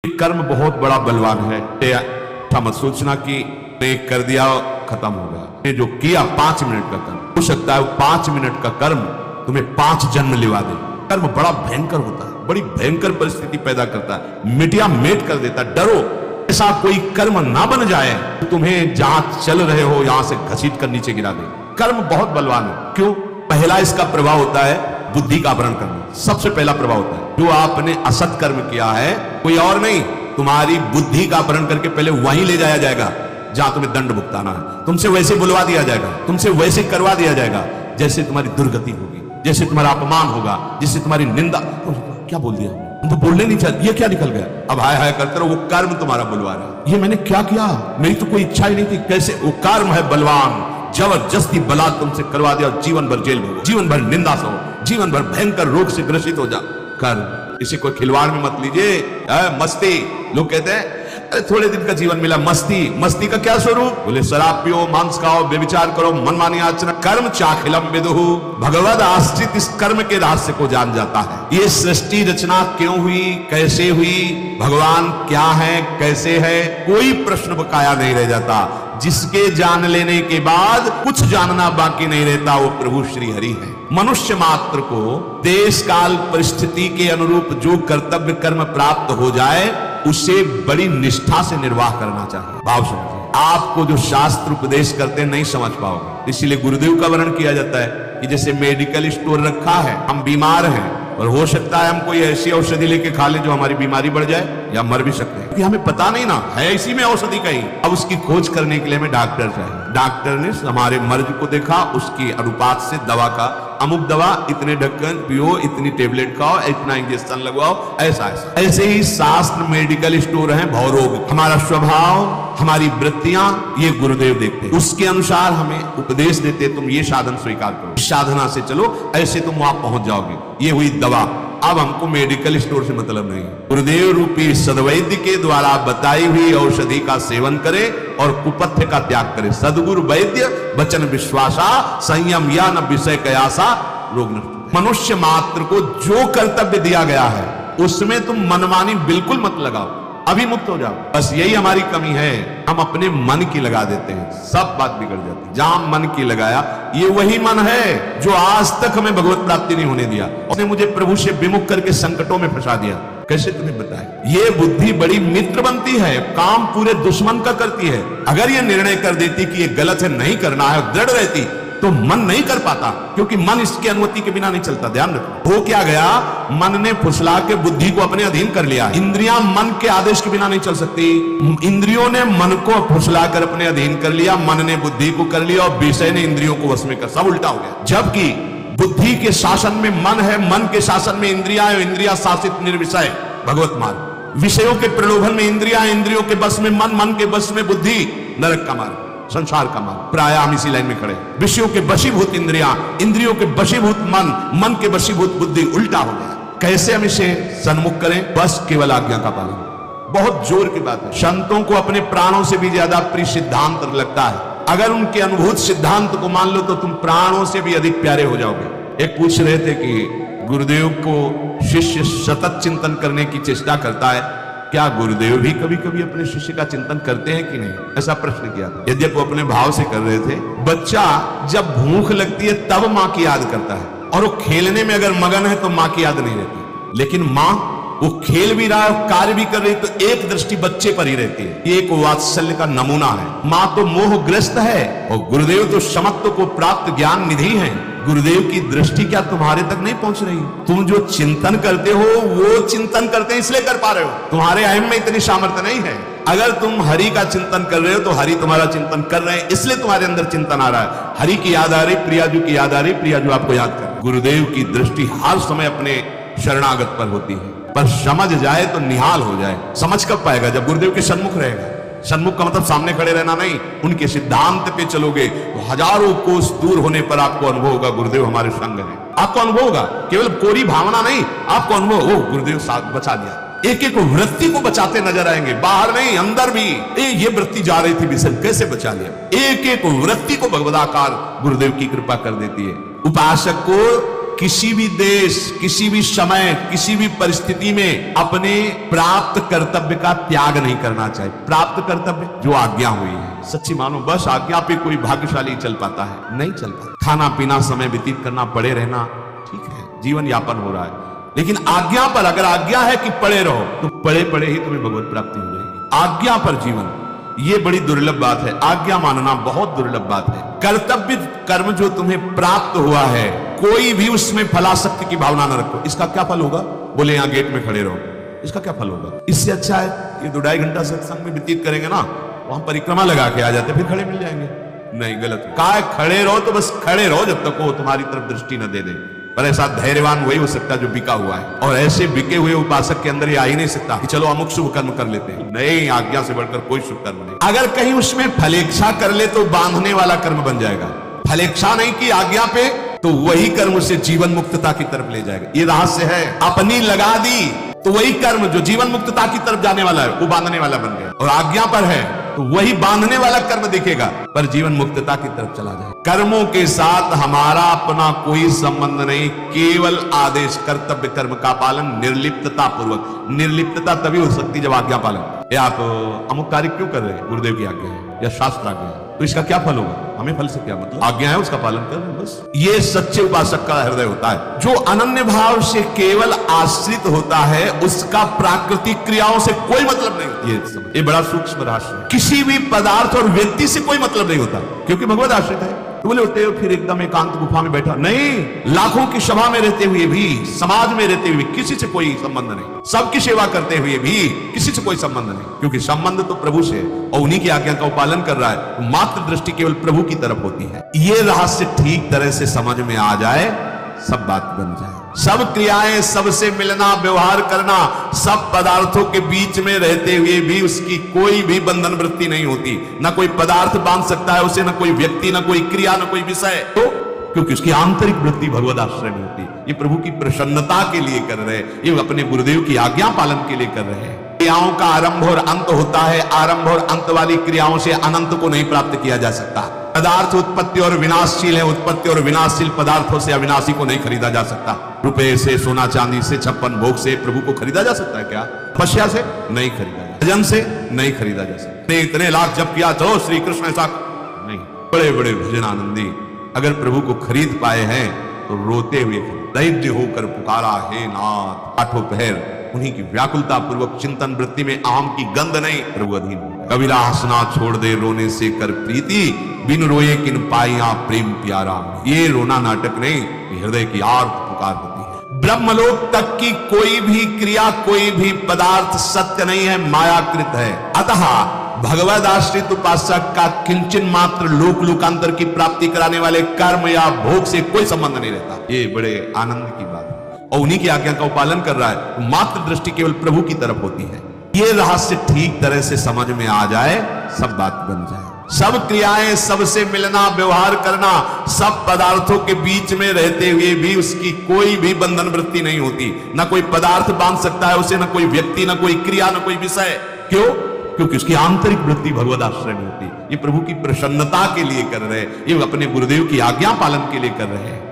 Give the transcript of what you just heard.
कर्म बहुत बड़ा बलवान है। ऐसा मत सोचना कि ने कर दिया खत्म हो गया। ने जो किया 5 मिनट का कर्म, हो सकता है 5 मिनट का कर्म तुम्हें 5 जन्म लिवा दे। कर्म बड़ा भयंकर होता है, बड़ी भयंकर परिस्थिति पैदा करता है, मिटिया मेट कर देता है। डरो ऐसा कोई कर्म ना बन जाए तो तुम्हें जहां चल रहे हो यहां से घसीट कर नीचे गिरा दे। कर्म बहुत बलवान है। क्यों? पहला इसका प्रभाव होता है बुद्धि का अपहरण करना, सबसे पहला प्रभाव होता है। जो आपने असत कर्म किया है, कोई और नहीं, तुम्हारी बुद्धि का अपहरण करके पहले वहीं ले जाया जाएगा जहां तुम्हें दंड भुगताना है। तुमसे वैसे बुलवा दिया जाएगा, तुमसे वैसे करवा दिया जाएगा जैसे तुम्हारी दुर्गति होगी, जैसे तुम्हारा अपमान होगा, जैसे तुम्हारी निंदा। क्या बोल दिया? तुम तो बोलने नहीं चाहते, ये क्या निकल गया? अब हाय हाय करते रहो, वो कर्म तुम्हारा बुलवा रहा है। ये मैंने क्या किया? मेरी तो कोई इच्छा ही नहीं थी। कैसे? वो कर्म है बलवान, जबरदस्ती बलात् तुमसे करवा दिया, जीवन भर जेल में, जीवन भर निंदा सो, जीवन भर भयंकर रोग से ग्रसित हो जा। कर्म इसे कोई खिलवाड़ में मत लीजिए। मस्ती, लोग कहते हैं अरे थोड़े दिन का जीवन मिला, मस्ती। मस्ती का क्या स्वरूप? बोले शराब पियो, मांस खाओ, व्यभिचार करो, मनमानी आचरण। कर्म चाखिलम विदुहु, भगवद आश्रित इस कर्म के रहस्य को जान जाता है। ये सृष्टि रचना क्यों हुई, कैसे हुई, भगवान क्या है, कैसे है, कोई प्रश्न बकाया नहीं रह जाता। जिसके जान लेने के बाद कुछ जानना बाकी नहीं रहता, वो प्रभु श्री हरि है। मनुष्य मात्र को देश काल परिस्थिति के अनुरूप जो कर्तव्य कर्म प्राप्त हो जाए उसे बड़ी निष्ठा से निर्वाह करना चाहिए। भाव समझिए, आपको जो शास्त्र उपदेश करते नहीं समझ पाओगे। इसीलिए गुरुदेव का वर्णन किया जाता है कि जैसे मेडिकल स्टोर रखा है, हम बीमार हैं और हो सकता है हम कोई ऐसी औषधि लेके खा ले जो हमारी बीमारी बढ़ जाए या मर भी सकते हैं, क्योंकि हमें पता नहीं ना है इसी में औषधि कहीं। अब उसकी खोज करने के लिए हमें डॉक्टर चाहिए। डॉक्टर ने हमारे मर्ज को देखा, उसकी अनुपात से दवा का, अमुक दवा इतने ढक्कन पियो, इतनी टेबलेट खाओ, इतना इंजेक्शन लगवाओ, ऐसा ऐसा। ऐसे ही शास्त्र मेडिकल स्टोर है भवरोग। हमारा स्वभाव, हमारी वृत्तियां, ये गुरुदेव देखते हैं, उसके अनुसार हमें उपदेश देते, तुम ये साधन स्वीकार करो, इस साधना से चलो, ऐसे तुम वहां पहुंच जाओगे। ये हुई दवा। अब हमको मेडिकल स्टोर से मतलब नहीं। गुरुदेव रूपी सद्वैद्य के द्वारा बताई हुई औषधि का सेवन करें और कुपथ्य का त्याग करें। सद्गुरु वैद्य वचन विश्वासा, संयम या न विषय कयासा, रोग नष्ट। मनुष्य मात्र को जो कर्तव्य दिया गया है उसमें तुम मनमानी बिल्कुल मत लगाओ, अभी मुक्त हो जाओ। बस यही हमारी कमी है, हम अपने मन की लगा देते हैं, सब बात बिगड़ जाती है। जहां मन की लगाया, ये वही मन है जो आज तक हमें भगवत प्राप्ति नहीं होने दिया। उसने मुझे प्रभु से विमुख करके संकटों में फंसा दिया। कैसे तुम्हें बताए? ये बुद्धि बड़ी मित्र बनती है, काम पूरे दुश्मन का करती है। अगर ये निर्णय कर देती कि ये गलत है, नहीं करना है, दृढ़ रहती, तो मन नहीं कर पाता, क्योंकि मन इसकी अनुमति के बिना नहीं चलता। ध्यान रखो, हो क्या गया? मन ने फुसला के बुद्धि को अपने अधीन कर लिया। इंद्रियां मन के आदेश के बिना नहीं चल सकती। इंद्रियों ने मन को फुसला कर अपने अधीन कर लिया, मन ने बुद्धि को कर लिया और विषय ने इंद्रियों को वश में कर, सब उल्टा हो गया। जबकि बुद्धि के शासन में मन है, मन के शासन में इंद्रिया है, इंद्रिया शासित निर्विषय भगवत मार्ग। विषयों के प्रलोभन में इंद्रिया, इंद्रियों के बस में मन, मन के बस में बुद्धि, नरक का मार्ग, संसार का मार्ग। प्राय हम इसी लाइन में खड़े। विषयों के वशीभूत इंद्रियां, इंद्रियों के वशीभूत मन, मन के वशीभूत बुद्धि, उल्टा हो गया। कैसे हम इसे सन्मुख करें? बस केवल आज्ञा का पालन। बहुत जोर की बात है। संतों को अपने प्राणों से भी ज्यादा प्रिय सिद्धांत लगता है। अगर उनके अनुभूत सिद्धांत को मान लो तो तुम प्राणों से भी अधिक प्यारे हो जाओगे। एक पूछ रहे थे कि गुरुदेव को शिष्य सतत चिंतन करने की चेष्टा करता है, क्या गुरुदेव भी कभी कभी अपने शिष्य का चिंतन करते हैं कि नहीं? ऐसा प्रश्न किया। यद्यपि वो अपने भाव से कर रहे थे। बच्चा जब भूख लगती है तब माँ की याद करता है, और वो खेलने में अगर मगन है तो माँ की याद नहीं रहती। लेकिन माँ वो खेल भी रहा है, कार्य भी कर रही है, तो एक दृष्टि बच्चे पर ही रहती है। ये एक वात्सल्य का नमूना है। माँ तो मोहग्रस्त है और गुरुदेव तो समत्व को प्राप्त ज्ञान निधि है। गुरुदेव की दृष्टि क्या तुम्हारे तक नहीं पहुंच रही? तुम जो चिंतन करते हो वो चिंतन करते हैं इसलिए कर पा रहे हो, तुम्हारे अहम में इतनी सामर्थ्य नहीं है। अगर तुम हरि का चिंतन कर रहे हो तो हरि तुम्हारा चिंतन कर रहे हैं, इसलिए तुम्हारे अंदर चिंतन आ रहा है। हरि की याद आ रही, प्रियाजू की याद आ रही, प्रियाजू आपको याद कर रहे हैं। गुरुदेव की दृष्टि हर समय अपने शरणागत पर होती है, पर समझ जाए तो निहाल हो जाए। समझ कब पाएगा? जब गुरुदेव के सन्मुख रहेगा। सन्मुख का मतलब सामने खड़े रहना नहीं, उनके सिद्धांत पे चलोगे तो हजारों कोस दूर होने पर आपको अनुभव होगा गुरुदेव हमारे संग है। आपको अनुभव होगा, केवल कोरी भावना नहीं, आपको अनुभव हो गुरुदेव साथ बचा दिया। एक एक वृत्ति को बचाते नजर आएंगे, बाहर नहीं अंदर भी। ये वृत्ति जा रही थी विषय, कैसे बचा लिया? एक एक वृत्ति को भगवदाकार गुरुदेव की कृपा कर देती है। उपासक को किसी भी देश, किसी भी समय, किसी भी परिस्थिति में अपने प्राप्त कर्तव्य का त्याग नहीं करना चाहिए। प्राप्त कर्तव्य जो आज्ञा हुई है, सच्ची मानो बस आज्ञा पे कोई भाग्यशाली चल पाता है, नहीं चल पाता। खाना पीना, समय व्यतीत करना, पड़े रहना ठीक है, जीवन यापन हो रहा है, लेकिन आज्ञा पर अगर आज्ञा है कि पड़े रहो तो पड़े पड़े ही तुम्हें भगवत प्राप्ति हो जाएगी। आज्ञा पर जीवन, ये बड़ी दुर्लभ बात है। आज्ञा मानना बहुत दुर्लभ बात है। कर्तव्य कर्म जो तुम्हें प्राप्त हुआ है, कोई भी उसमें फलासक्ति की भावना न रखो। इसका क्या फल होगा? बोले यहां गेट में खड़े रहो, इसका क्या फल होगा? इससे अच्छा है ये 2-2.5 घंटा सत्संग में व्यतीत करेंगे ना, वहां परिक्रमा लगा के आ जाते, फिर खड़े मिल जाएंगे। नहीं, गलत कहा है। खड़े रहो तो बस खड़े रहो जब तक वो तुम्हारी तरफ दृष्टि न दे दे। पर ऐसा धैर्यवान वही हो सकता है जो बिका हुआ है, और ऐसे बिके हुए उपासक के अंदर ये आ ही नहीं सकता कि चलो अमुक शुभ कर्म कर लेते हैं। नहीं, आज्ञा से बढ़कर कोई शुभ कर्म नहीं। अगर कहीं उसमें फलेच्छा कर ले तो बांधने वाला कर्म बन जाएगा। फलेच्छा नहीं की आज्ञा पे तो वही कर्म उसे जीवन मुक्तता की तरफ ले जाएगा। ये रहस्य है। अपनी लगा दी तो वही कर्म जो जीवन मुक्तता की तरफ जाने वाला है वो बांधने वाला बन गया, और आज्ञा पर है तो वही बांधने वाला कर्म दिखेगा पर जीवन मुक्तता की तरफ चला जाए। कर्मों के साथ हमारा अपना कोई संबंध नहीं, केवल आदेश कर्तव्य कर्म का पालन निर्लिप्तता पूर्वक। निर्लिप्तता तभी हो सकती जब आज्ञा पालन। ये आप अमुक कार्य क्यों कर रहे हैं? गुरुदेव की आज्ञा है या शास्त्र आज्ञा है, तो इसका क्या फल होगा? हमें फल से क्या मतलब? आज्ञा है उसका पालन कर रहे हैं बस। ये सच्चे उपासक का हृदय होता है। जो अनन्य भाव से केवल आश्रित होता है उसका प्राकृतिक क्रियाओं से कोई मतलब नहीं। ये बड़ा सूक्ष्म रहस्य है। किसी भी पदार्थ और व्यक्ति से कोई मतलब नहीं होता क्योंकि भगवत आश्रित है। तो बोले होते हो फिर एकदम एकांत गुफा में बैठा, नहीं, लाखों की सभा में रहते हुए भी, समाज में रहते हुए किसी से कोई संबंध नहीं, सबकी सेवा करते हुए भी किसी से कोई संबंध नहीं, क्योंकि संबंध तो प्रभु से और उन्हीं की आज्ञा का पालन कर रहा है। मात्र दृष्टि केवल प्रभु की तरफ होती है। ये रहस्य ठीक तरह से समझ में आ जाए, सब बात बन जाए। सब क्रियाएं, सबसे मिलना, व्यवहार करना, सब पदार्थों के बीच में रहते हुए भी उसकी कोई भी बंधन वृत्ति नहीं होती। ना कोई पदार्थ बांध सकता है उसे, ना कोई व्यक्ति, ना कोई क्रिया, ना कोई विषय। तो क्योंकि उसकी आंतरिक वृत्ति भगवत आश्रय में होती है। ये प्रभु की प्रसन्नता के लिए कर रहे हैं, ये अपने गुरुदेव की आज्ञा पालन के लिए कर रहे हैं। क्रियाओं का आरंभ और अंत होता है। आरंभ और अंत वाली क्रियाओं से अनंत को नहीं प्राप्त किया जा सकता। पदार्थ उत्पत्ति और विनाशशील है, उत्पत्ति और विनाशशील पदार्थों से अविनाशी को नहीं खरीदा जा सकता। रुपए से, सोना चांदी से, 56 भोग से प्रभु को खरीदा जा सकता है क्या? तपस्या से नहीं खरीदा जा, भजन से नहीं खरीदा जा सकता। इतने लाख जब किया चलो श्री कृष्ण ऐसा नहीं। बड़े बड़े भजन आनंदी अगर प्रभु को खरीद पाए हैं तो रोते हुए दैव्य होकर पुकारा, हे नाथ। आठों पहर उन्हीं की व्याकुलता पूर्वक चिंतन वृत्ति में आम की गंध नहीं, प्रभु अधीन। कबीरा हंसना छोड़ दे रोने से कर प्रीति, बिन रोए किन पाइया प्रेम प्यारा। ये रोना नाटक नहीं, हृदय की आर्त पुकार होती है। ब्रह्मलोक तक की कोई भी क्रिया, कोई भी पदार्थ सत्य नहीं है, मायाकृत है। अतः भगवद आश्रित उपासक का किंचन मात्र लोक लोकांतर की प्राप्ति कराने वाले कर्म या भोग से कोई संबंध नहीं रहता। ये बड़े आनंद की बात है, और उन्हीं की आज्ञा का पालन कर रहा है। मात्र दृष्टि केवल प्रभु की तरफ होती है। ये रहस्य ठीक तरह से समझ में आ जाए, सब बात बन जाए। सब क्रियाएं, सबसे मिलना, व्यवहार करना, सब पदार्थों के बीच में रहते हुए भी उसकी कोई भी बंधन वृत्ति नहीं होती। ना कोई पदार्थ बांध सकता है उसे, ना कोई व्यक्ति, ना कोई क्रिया, ना कोई विषय। क्यों? क्योंकि उसकी आंतरिक वृत्ति भगवद आश्रय में होती है। ये प्रभु की प्रसन्नता के लिए कर रहे हैं, ये अपने गुरुदेव की आज्ञा पालन के लिए कर रहे हैं।